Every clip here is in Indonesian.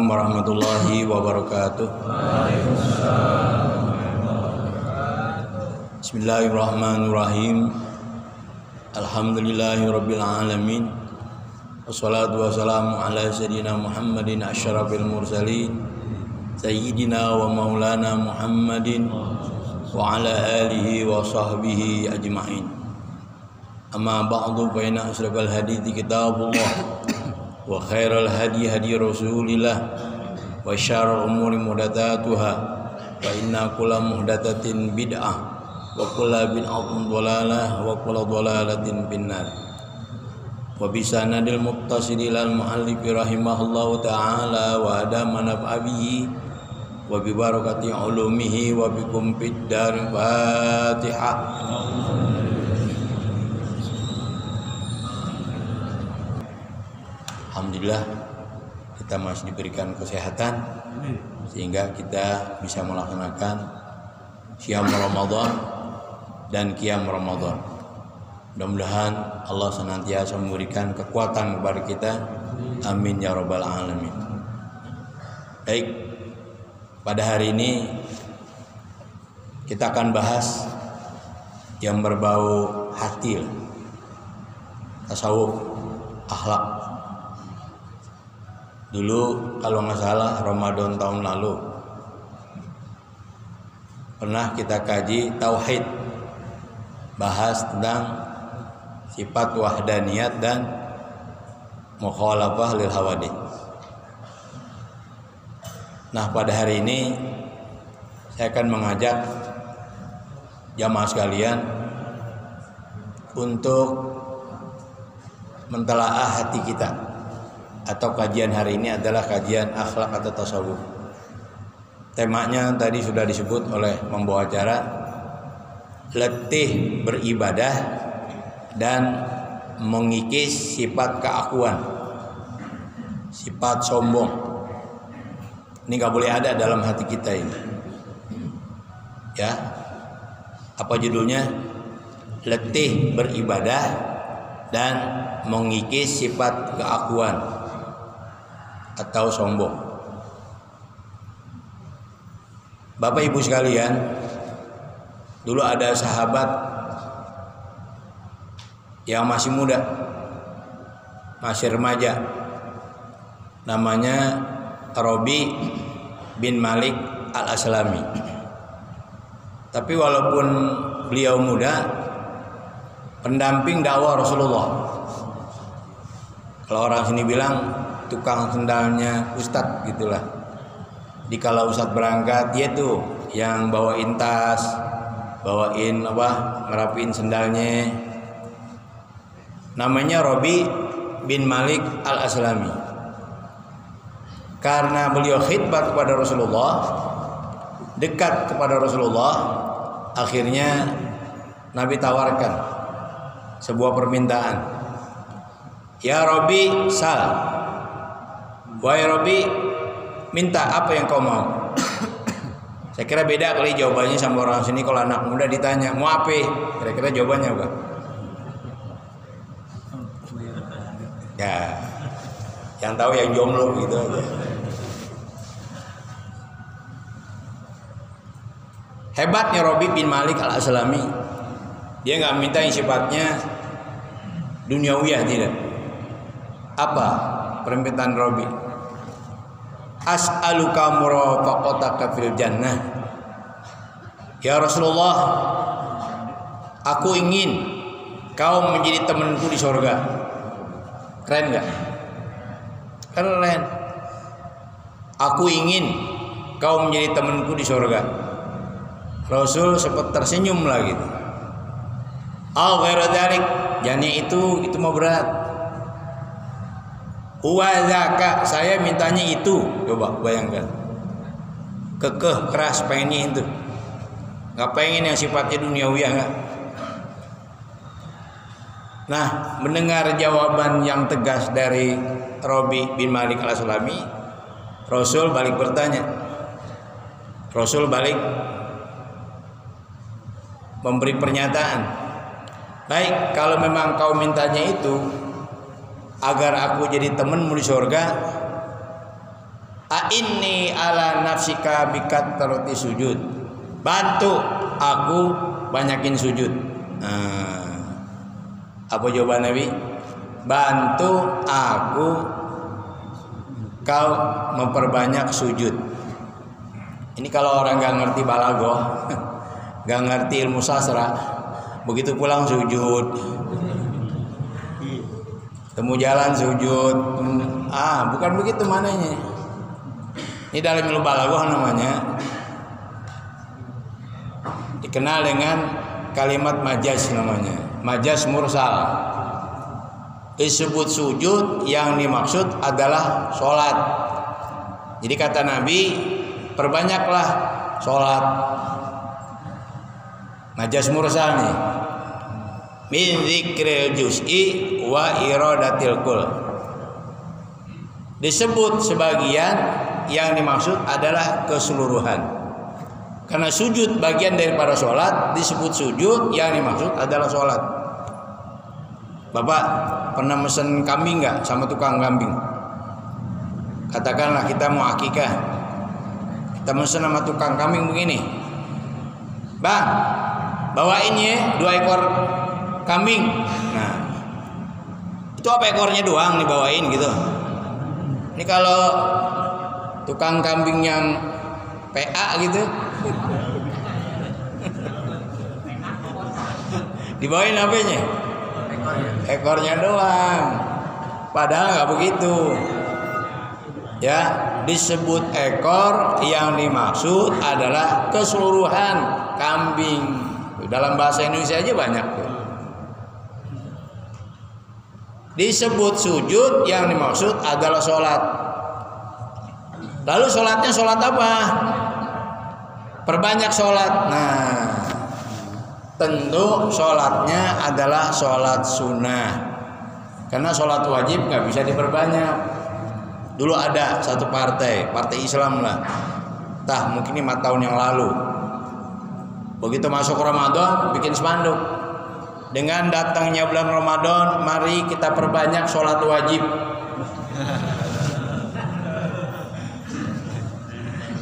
Assalamualaikum warahmatullahi wabarakatuh. Bismillahirrahmanirrahim. Alhamdulillahirabbil alamin. Wassalatu wassalamu ala sayyidina Muhammadin asyrafil mursalin sayyidina wa maulana Muhammadin wa ala alihi wa sahbihi ajma'in. Amma ba'du fa inna asyrafal hadithi kitabullah wa khairal hadi hadi Rasulillah wa syarrul umuri muhdatsatuha wa inna kulla muhdatsatin bid'ah wa kulla bid'atin dhalalah wa kulla dhalalatin finnar. Wa bisanadil muttasil ilal muallif rahimahullahu ta'ala wa adama naf'abihi wa bi barakati ulumihi wa bikum fid dar. Fatihah. Alhamdulillah kita masih diberikan kesehatan sehingga kita bisa melaksanakan Syam Ramadan dan Qiyam Ramadan. Mudah-mudahan Allah senantiasa memberikan kekuatan kepada kita. Amin ya rabbal alamin. Baik, pada hari ini kita akan bahas yang berbau hati, tasawuf, akhlak. Dulu kalau nggak salah Ramadan tahun lalu pernah kita kaji tauhid, bahas tentang sifat wahdaniyat dan mukhalafah lil hawadith. Nah, pada hari ini saya akan mengajak jamaah sekalian untuk mentelaah hati kita. Atau kajian hari ini adalah kajian akhlak atau tasawuf. Temanya tadi sudah disebut oleh pembawa acara, letih beribadah dan mengikis sifat keakuan, sifat sombong. Ini gak boleh ada dalam hati kita ini. Ya, apa judulnya? Letih beribadah dan mengikis sifat keakuan atau sombong. Bapak Ibu sekalian, dulu ada sahabat yang masih muda, masih remaja, namanya Rabi bin Malik al-Aslami. Tapi walaupun beliau muda, pendamping dakwah Rasulullah. Kalau orang sini bilang tukang sendalnya ustadz gitulah. Di kalau ustadz berangkat, dia tuh yang bawain tas, bawain ngerapiin sendalnya. Namanya Rabi bin Malik al-Aslami. Karena beliau khidmat kepada Rasulullah, dekat kepada Rasulullah, akhirnya Nabi tawarkan sebuah permintaan. Ya Rabi, sal. Wahai Robi, minta apa yang kau mau. Saya kira beda kali jawabannya sama orang sini. Kalau anak muda ditanya mau apa, kira-kira jawabannya apa? Ya, yang tahu yang jomblo gitu aja. Hebatnya Robi bin Malik al-Aslami, dia nggak minta yang sifatnya duniawiyah, tidak. Apa permintaan Robi? As'aluka murafaqataka fil jannah. Ya Rasulullah, aku ingin kau menjadi temanku di surga. Keren gak? Keren. Aku ingin kau menjadi temanku di surga. Rasul sempat tersenyum lah gitu. Al ghairu dzalik, jani itu mau berat. Wazaka, saya mintanya itu. Coba bayangkan, kekeh keras pengennya itu, nggak pengen yang sifatnya duniawiyah nggak. Nah, mendengar jawaban yang tegas dari Rabi bin Malik al-Aslami, Rasul balik bertanya. Rasul balik memberi pernyataan. Baik, kalau memang kau mintanya itu agar aku jadi temanmu di surga, Inni ala nafsika bikat teroti sujud. Bantu aku banyakin sujud. Apa jawaban Nabi? Bantu aku kau memperbanyak sujud. Ini kalau orang nggak ngerti balaghah, nggak ngerti ilmu sastra, begitu pulang sujud, temu jalan sujud. Bukan begitu mananya. Ini dalam ilmu balaghah namanya dikenal dengan kalimat majaz, namanya majaz mursal. Disebut sujud, yang dimaksud adalah sholat. Jadi kata Nabi, perbanyaklah sholat. Majaz mursal nih, min dzikril juz'i wa iradatil kul. Disebut sebagian, yang dimaksud adalah keseluruhan. Karena sujud bagian daripada sholat, disebut sujud, yang dimaksud adalah sholat. Bapak pernah mesen kambing nggak sama tukang kambing? Katakanlah kita mau akikah, kita mesen sama tukang kambing begini, bang, bawain ya 2 ekor kambing. Nah, itu apa ekornya doang dibawain gitu. Ini kalau tukang kambing yang PA gitu, dibawain apanya? Ekornya doang. Padahal nggak begitu. Ya, disebut ekor, yang dimaksud adalah keseluruhan kambing. Dalam bahasa Indonesia aja banyak tuh. Disebut sujud, yang dimaksud adalah sholat. Lalu sholatnya sholat apa? Perbanyak sholat. Nah, tentu sholatnya adalah sholat sunnah. Karena sholat wajib nggak bisa diperbanyak. Dulu ada satu partai Islam lah, mungkin 5 tahun yang lalu. Begitu masuk Ramadan, bikin spanduk. Dengan datangnya bulan Ramadan, mari kita perbanyak sholat wajib.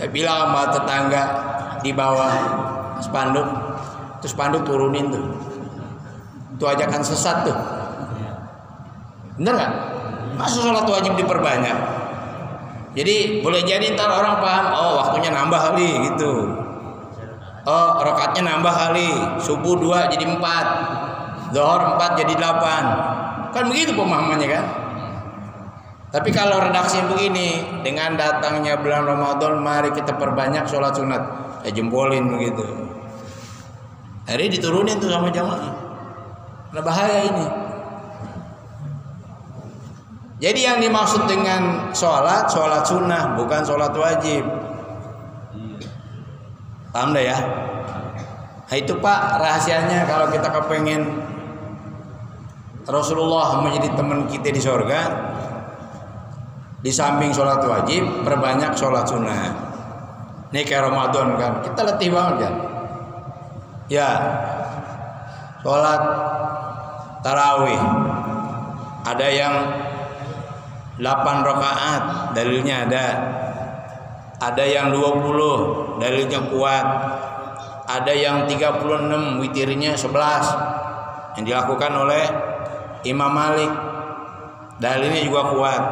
Saya bilang sama tetangga di bawah spanduk, terus spanduk turunin tuh. Itu ajakan sesat tuh. Bener nggak? Masa sholat wajib diperbanyak? Jadi boleh jadi ntar orang paham, oh waktunya nambah kali gitu. Oh rakaatnya nambah kali, subuh 2 jadi 4, zuhur 4 jadi 8. Kan begitu pemahamannya kan? Tapi kalau redaksi begini, dengan datangnya bulan Ramadan, mari kita perbanyak sholat sunat, jempolin begitu. Hari diturunin tuh sama jamaah. Nah bahaya ini. Jadi yang dimaksud dengan sholat sunnah, bukan sholat wajib. Paham dah ya? Nah itu Pak rahasianya kalau kita kepengen Rasulullah menjadi teman kita di surga. Di samping sholat wajib, perbanyak sholat sunnah. Ini kayak Ramadan kan, kita letih banget kan. Ya, sholat tarawih ada yang 8 rakaat, dalilnya ada yang 20, dalilnya kuat, ada yang 36, witirnya 11 yang dilakukan oleh Imam Malik, dalilnya juga kuat.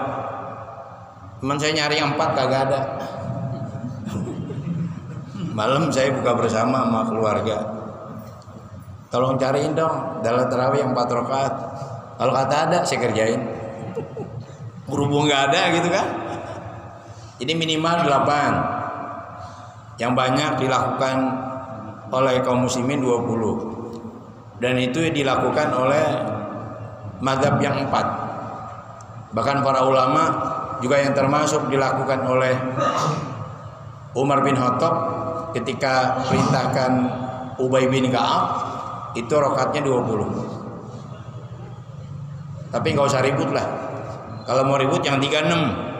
Teman saya nyari yang 4 kagak ada. Malam saya buka bersama sama keluarga, tolong cariin dong dalil tarawih yang 4 rakaat. Kalau kata ada saya kerjain, berhubung nggak ada gitu kan. Jadi minimal 8, yang banyak dilakukan oleh kaum muslimin 20, dan itu dilakukan oleh mazhab yang 4. Bahkan para ulama juga yang termasuk dilakukan oleh Umar bin Khattab ketika perintahkan Ubay bin Ka'ab, itu rakaatnya 20. Tapi nggak usah ribut lah. Kalau mau ribut yang 36.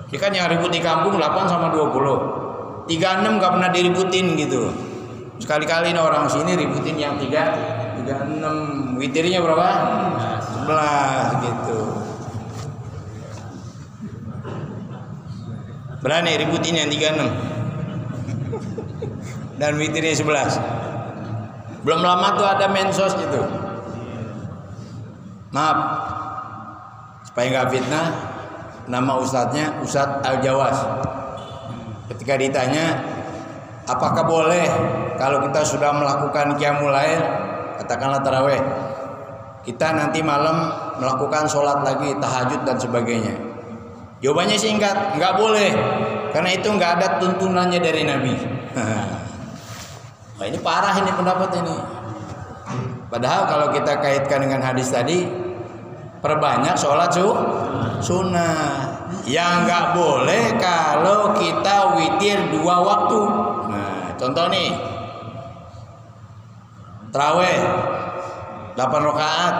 Ini kan yang ribut di kampung 8 sama 20. 36 nggak pernah diributin gitu. Sekali-kali orang sini ributin yang 36. Witirnya berapa? 11 gitu. Berani ributin yang 36. Dan witirnya 11. Belum lama tuh ada mensos itu. Maaf, supaya nggak fitnah, nama ustadznya Ustadz Al-Jawas. Ketika ditanya, apakah boleh kalau kita sudah melakukan qiyamul lail, katakanlah taraweh, kita nanti malam melakukan sholat lagi, tahajud dan sebagainya? Jawabannya singkat, nggak boleh, karena itu nggak ada tuntunannya dari Nabi. Wah, ini parah ini pendapat ini. Padahal kalau kita kaitkan dengan hadis tadi, perbanyak sholat sunnah. Yang nggak boleh kalau kita witir 2 waktu. Nah, contoh nih, taraweh 8 rakaat,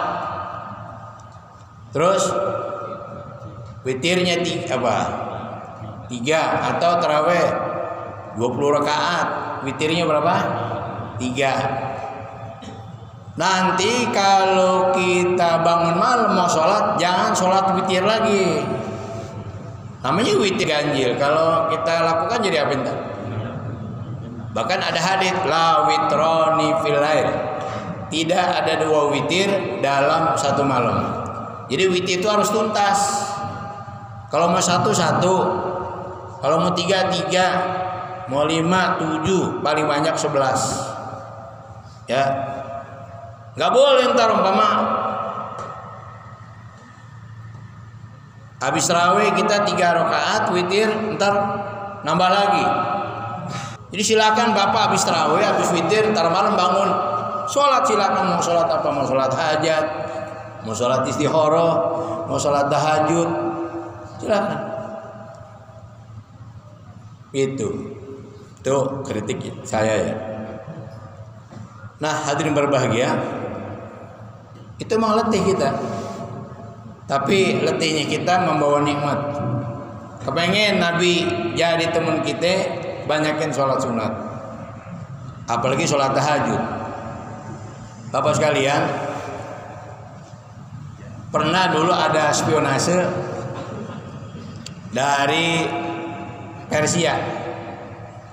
terus witirnya 3 atau taraweh 20 rakaat, witirnya berapa? 3. Nanti kalau kita bangun malam mau sholat, jangan sholat witir lagi. Namanya witir ganjil. Kalau kita lakukan jadi apa entar? Bahkan ada hadits la witroni fil lail. Tidak ada 2 witir dalam satu malam. Jadi witir itu harus tuntas. Kalau mau 1, 1. Kalau mau 3, 3. Mau 5, 7. Paling banyak 11. Ya. Nggak boleh ntar umpama habis tarawih kita 3 rakaat witir, ntar nambah lagi. Jadi silakan Bapak habis tarawih, habis witir, ntar malam bangun sholat, silakan mau sholat apa, mau sholat hajat, mau sholat istikharah, mau sholat tahajud, silakan. Itu kritik saya ya. Nah, hadirin berbahagia, itu memang letih kita, tapi letihnya kita membawa nikmat. Kepengen Nabi jadi teman kita, banyakin sholat sunat, apalagi sholat tahajud. Bapak sekalian, pernah dulu ada spionase dari Persia.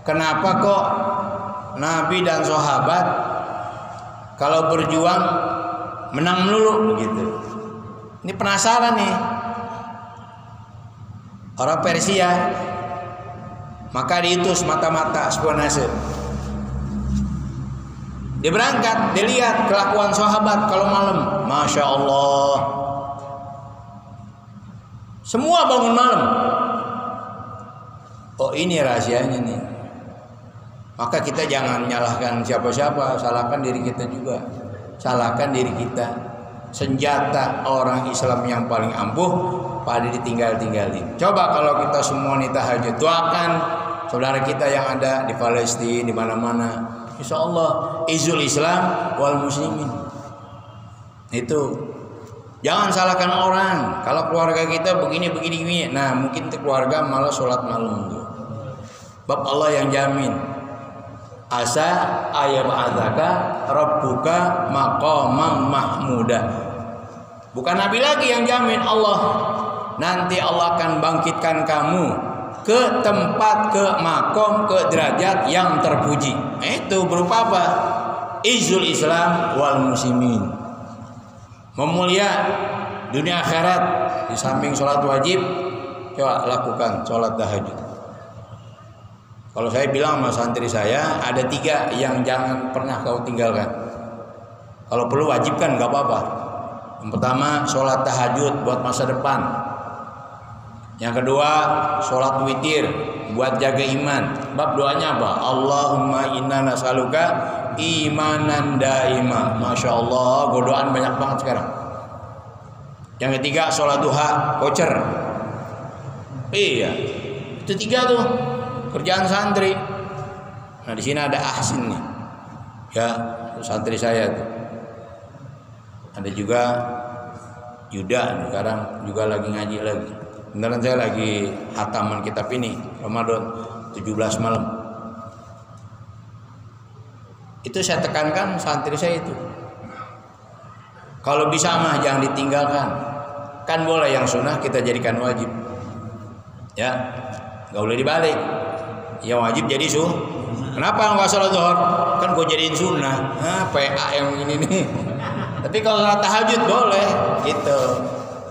Kenapa kok Nabi dan sahabat kalau berjuang menang melulu gitu? Ini penasaran nih orang Persia. Maka diutus mata-mata spionase. Dia berangkat, dia lihat kelakuan sahabat kalau malam, Masya Allah, semua bangun malam. Oh, ini rahasianya nih. Maka kita jangan menyalahkan siapa-siapa, salahkan diri kita juga. Salahkan diri kita. Senjata orang Islam yang paling ampuh pada ditinggal-tinggalin. Coba kalau kita semua nih tahajud, doakan saudara kita yang ada di Palestina, di mana-mana. Insya Allah izul Islam wal muslimin. Itu jangan salahkan orang. Kalau keluarga kita begini. Nah, mungkin keluarga malah sholat malam tuh. Bab Allah yang jamin. Asa ayyab'atsaka rabbuka maqaman mahmuda. Bukan Nabi lagi yang jamin, Allah. Nanti Allah akan bangkitkan kamu ke tempat, ke makom, ke derajat yang terpuji. Itu berupa apa? Izul Islam wal muslimin. Memulia dunia akhirat. Di samping sholat wajib, coba lakukan sholat tahajud. Kalau saya bilang sama santri saya, ada 3 yang jangan pernah kau tinggalkan. Kalau perlu wajibkan, nggak apa-apa. Yang pertama, sholat tahajud buat masa depan. Yang kedua, sholat witir buat jaga iman. Bab doanya apa? Allahumma inna nas'aluka imanan daima. Masya Allah, godaan banyak banget sekarang. Yang ketiga, sholat duha, voucher. Iya, itu 3 tuh kerjaan santri. Nah, di sini ada Ahsin nih, ya, santri saya tuh. Ada juga Yuda, sekarang juga lagi ngaji lagi. Beneran saya lagi hataman kitab ini Ramadan 17 malam. Itu saya tekankan santri saya itu, kalau bisa mah jangan ditinggalkan. Kan boleh yang sunnah kita jadikan wajib, ya. nggak boleh dibalik. Yang wajib jadi Kenapa nggak sholat zuhur? Kan gue jadiin sunnah. PA yang ini nih. Tapi kalau sholat tahajud boleh, gitu.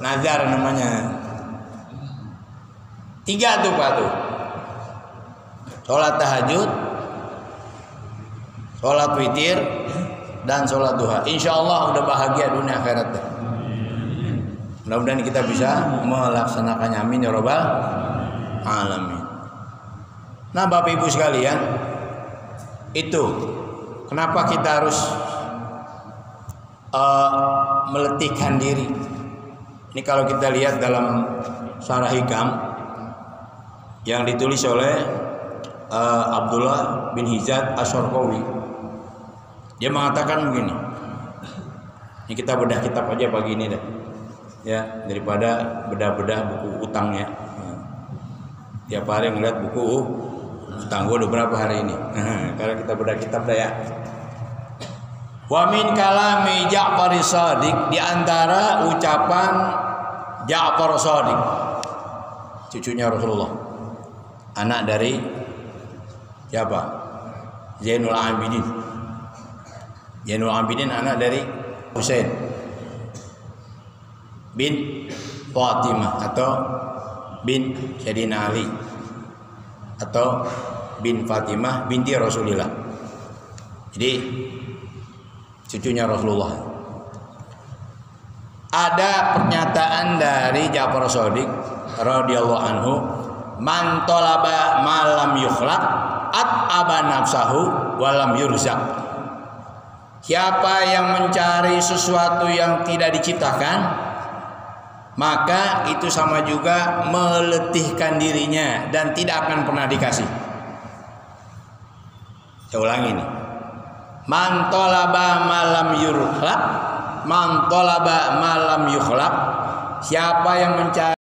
Nazar namanya. 3 tuh Pak tuh. Sholat tahajud, sholat witir, dan sholat duha. Insya Allah udah bahagia dunia akhirat. Mudah-mudahan kita bisa melaksanakannya. Amin ya rabbal alamin. Nah Bapak Ibu sekalian, itu kenapa kita harus meletihkan diri. Ini kalau kita lihat dalam Syarah Hikam yang ditulis oleh Abdullah bin Hizad Asyarqawi, dia mengatakan begini. Ini kita bedah kitab aja pagi ini deh, ya, daripada bedah-bedah buku utangnya. Tiap hari ngeliat buku utang gue udah berapa hari ini. Karena kita bedah kitab dah ya. Wa min kalami Ja'far Shadiq, di antara ucapan Ja'far Shadiq, cucunya Rasulullah, anak dari siapa? Zainul Abidin. Zainul Abidin anak dari Husain bin Fatimah atau bin Sayyidina Ali atau bin Fatimah binti Rasulullah. Jadi cucunya Rasulullah. Ada pernyataan dari Ja'far Shadiq radhiyallahu anhu, man talaba ma lam yukhlaq at'aba nafsahu wa lam yurzaq. Siapa yang mencari sesuatu yang tidak diciptakan, maka itu sama juga meletihkan dirinya dan tidak akan pernah dikasih. Saya ulangi nih. Man talaba ma lam yukhlaq, man talaba ma lam yukhlaq. Siapa yang mencari